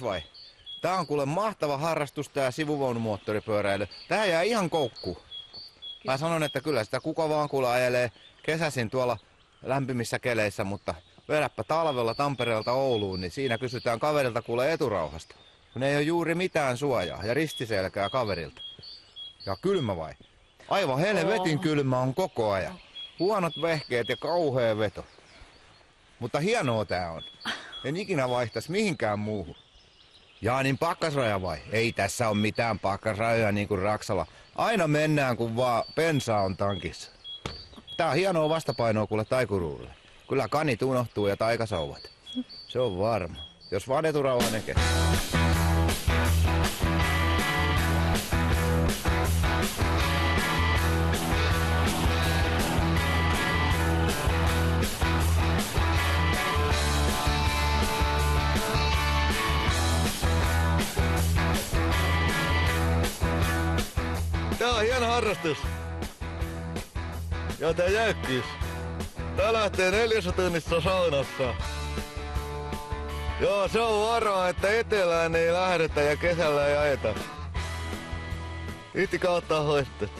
Vai? Tää on kuule mahtava harrastus tää sivuvaunumoottoripyöräily. Tää jää ihan koukkuun. Mä sanon, että kyllä sitä kuka vaan kuule ajelee kesäisin tuolla lämpimissä keleissä, mutta vedäpä talvella Tampereelta Ouluun, niin siinä kysytään kaverilta kuule eturauhasta. Kun ei ole juuri mitään suojaa ja ristiselkää kaverilta. Ja kylmä vai? Aivan helvetin kylmä on koko ajan. Huonot vehkeet ja kauhea veto. Mutta hienoa tää on. En ikinä vaihtaisi mihinkään muuhun. Jaa, niin pakkasraja vai? Ei tässä ole mitään pakkasrajoja niin kuin Raksalla. Aina mennään, kun vaan bensaa on tankissa. Tää on hienoa vastapainoa kuule taikuruulle. Kyllä kanit unohtuu ja taikasauvat. Se on varma. Jos vaan eturauha nekee. Tää on hieno harrastus. Ja tää jäykkyys. Tää lähtee 4 tunnissa saunassa. Joo, se on varaa, että etelään ei lähdetä ja kesällä ei ajeta. Itti kautta hoistet.